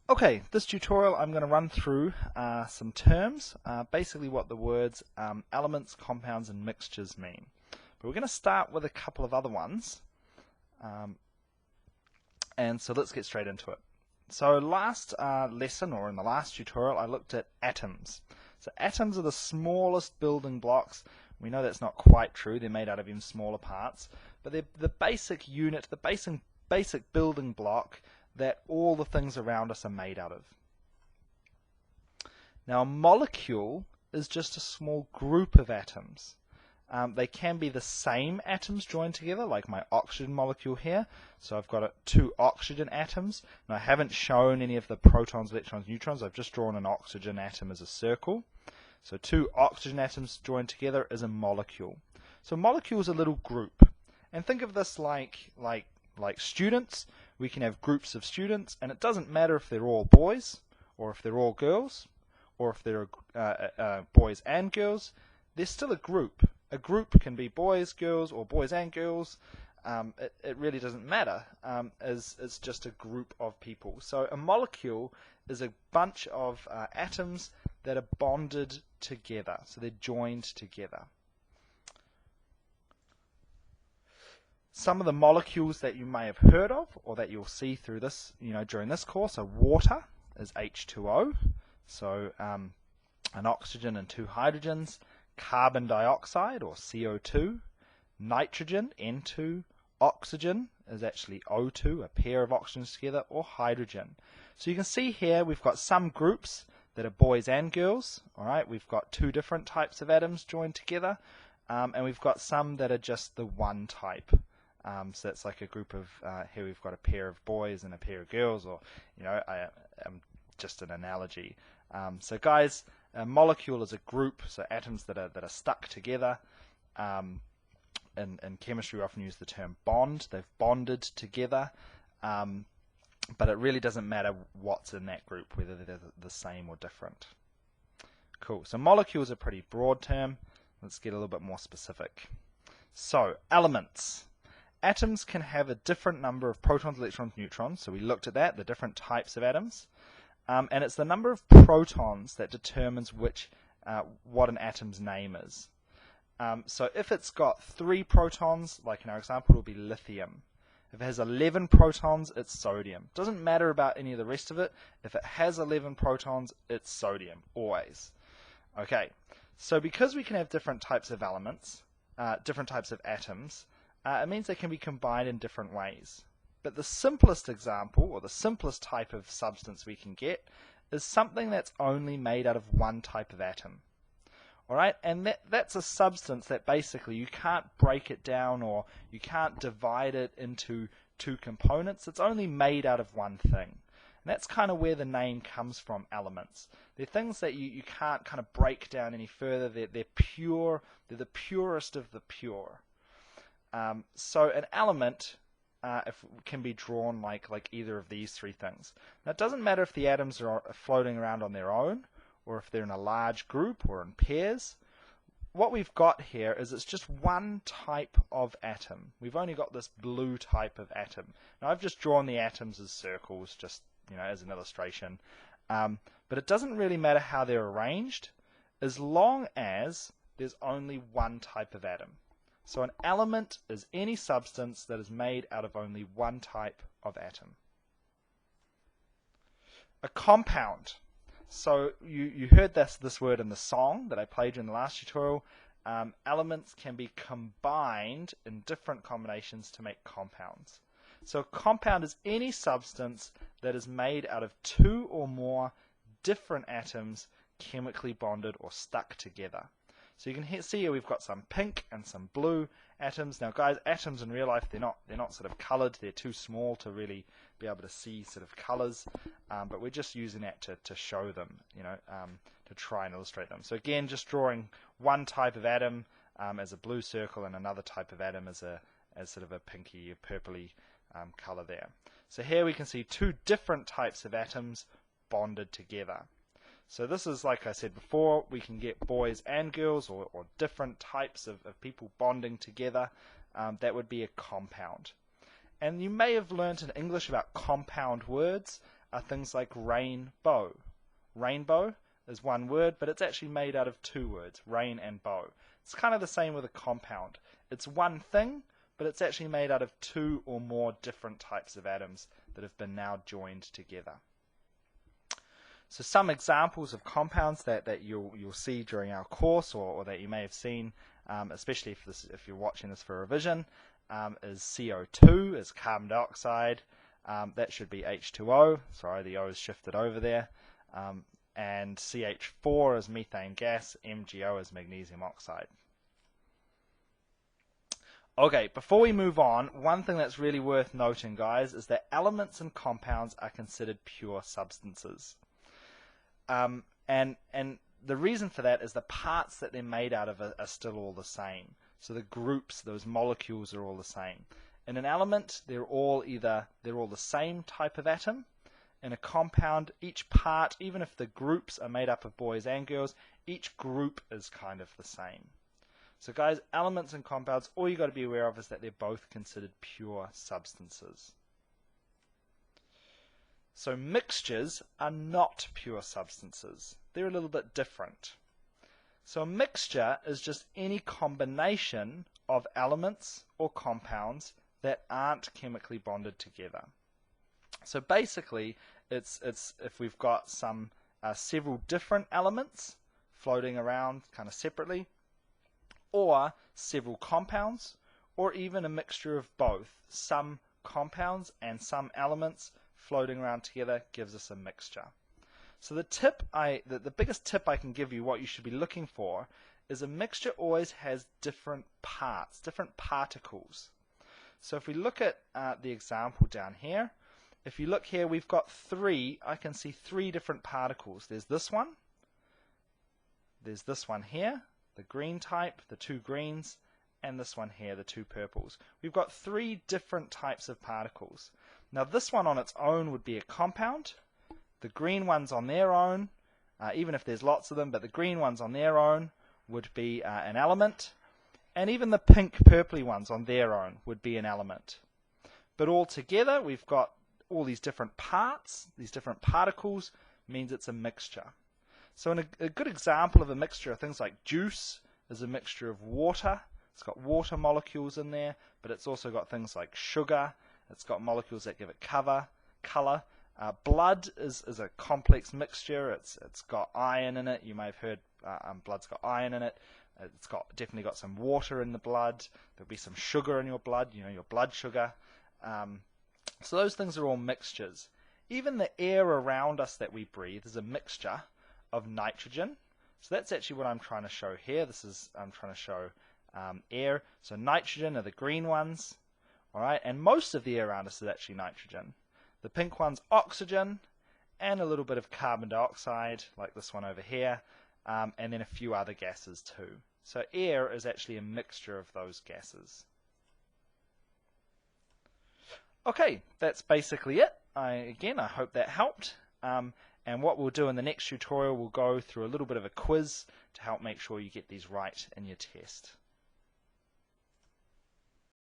Okay, this tutorial I'm going to run through some terms, basically what the words elements, compounds, and mixtures mean. But we're going to start with a couple of other ones, and so let's get straight into it. So last lesson, or in the last tutorial, I looked at atoms. So atoms are the smallest building blocks. We know that's not quite true, they're made out of even smaller parts, but they're the basic unit, the basic building block that all the things around us are made out of. Now, a molecule is just a small group of atoms. They can be the same atoms joined together, like my oxygen molecule here. So I've got two oxygen atoms, and I haven't shown any of the protons, electrons, neutrons. I've just drawn an oxygen atom as a circle. So two oxygen atoms joined together is a molecule. So a molecule is a little group. And think of this like students. We can have groups of students, and it doesn't matter if they're all boys, or if they're all girls, or if they're boys and girls. They're still a group. A group can be boys, girls, or boys and girls. It really doesn't matter. It's just a group of people. So a molecule is a bunch of atoms that are bonded together. So they're joined together. Some of the molecules that you may have heard of, or that you'll see through this, during this course, are water is H2O, so an oxygen and two hydrogens, carbon dioxide or CO2, nitrogen N2, oxygen is actually O2, a pair of oxygens together, or hydrogen. So you can see here we've got some groups that are boys and girls. All right, we've got two different types of atoms joined together, and we've got some that are just the one type. So that's like a group of, here we've got a pair of boys and a pair of girls, or, just an analogy. So guys, a molecule is a group, so atoms that are stuck together. In chemistry we often use the term bond. They've bonded together, but it really doesn't matter what's in that group, whether they're the same or different. Cool, so molecules are a pretty broad term. Let's get a little bit more specific. So, elements. Atoms can have a different number of protons, electrons, neutrons. So we looked at that, the different types of atoms. And it's the number of protons that determines what an atom's name is. So if it's got 3 protons, like in our example, it will be lithium. If it has 11 protons, it's sodium. Doesn't matter about any of the rest of it. If it has 11 protons, it's sodium, always. Okay, so because we can have different types of elements, different types of atoms, it means they can be combined in different ways. But the simplest example, or the simplest type of substance we can get, is something that's only made out of one type of atom. Alright, and that's a substance that basically you can't break it down, or you can't divide it into two components. It's only made out of one thing. And that's kind of where the name comes from, elements. They're things that you can't kind of break down any further. They're pure, they're the purest of the pure. So an element can be drawn like either of these three things. Now it doesn't matter if the atoms are floating around on their own, or if they're in a large group or in pairs. What we've got here is it's just one type of atom. We've only got this blue type of atom. Now I've just drawn the atoms as circles, just as an illustration. But it doesn't really matter how they're arranged, as long as there's only one type of atom. So an element is any substance that is made out of only one type of atom. A compound. So you heard this word in the song that I played you in the last tutorial. Elements can be combined in different combinations to make compounds. So a compound is any substance that is made out of 2 or more different atoms chemically bonded or stuck together. So you can see here we've got some pink and some blue atoms. Now guys, atoms in real life, they're not sort of coloured. They're too small to really be able to see sort of colours, but we're just using that to show them, to try and illustrate them. So again, just drawing one type of atom as a blue circle, and another type of atom as sort of a pinky or purpley colour there. So here we can see 2 different types of atoms bonded together. So this is, like I said before, we can get boys and girls, or different types of people bonding together. That would be a compound. And you may have learnt in English about compound words. are things like rainbow. Rainbow is one word, but it's actually made out of two words, rain and bow. It's kind of the same with a compound. It's one thing, but it's actually made out of two or more different types of atoms that have been now joined together. So some examples of compounds that you'll see during our course, or that you may have seen, especially if you're watching this for revision, is CO2, is carbon dioxide. That should be H2O. Sorry, the O is shifted over there. And CH4 is methane gas. MgO is magnesium oxide. Okay, before we move on, one thing that's really worth noting, guys, is that elements and compounds are considered pure substances. And the reason for that is the parts that they're made out of are still all the same. So the groups, those molecules, are all the same. In an element, they're all the same type of atom. In a compound, each part, even if the groups are made up of boys and girls, each group is kind of the same. So guys, elements and compounds, all you got to be aware of is that they're both considered pure substances. So mixtures are not pure substances. They're a little bit different. So a mixture is just any combination of elements or compounds that aren't chemically bonded together. So basically, it's if we've got some several different elements floating around kind of separately, or several compounds, or even a mixture of both. Some compounds and some elements floating around together gives us a mixture. So the biggest tip I can give you, what you should be looking for, is a mixture always has different parts, different particles. So if we look at the example down here, if you look here, we've got I can see three different particles. There's this one here, the green type, the two greens, and this one here, the two purples. We've got three different types of particles. Now this one on its own would be a compound. The green ones on their own, even if there's lots of them, but the green ones on their own would be an element. And even the pink purpley ones on their own would be an element. But all together, we've got all these different parts, these different particles, means it's a mixture. So a good example of a mixture of things like juice is a mixture of water. It's got water molecules in there, but it's also got things like sugar. It's got molecules that give it color. Blood is a complex mixture. It's got iron in it. You may have heard blood's got iron in it. It's definitely got some water in the blood. There'll be some sugar in your blood, your blood sugar. So those things are all mixtures. Even the air around us that we breathe is a mixture of nitrogen. So that's actually what I'm trying to show here. I'm trying to show air. So nitrogen are the green ones. All right, and most of the air around us is actually nitrogen. The pink one's oxygen, and a little bit of carbon dioxide, like this one over here, and then a few other gases too. So air is actually a mixture of those gases. Okay, that's basically it. Again, I hope that helped. And what we'll do in the next tutorial, we'll go through a little bit of a quiz to help make sure you get these right in your test.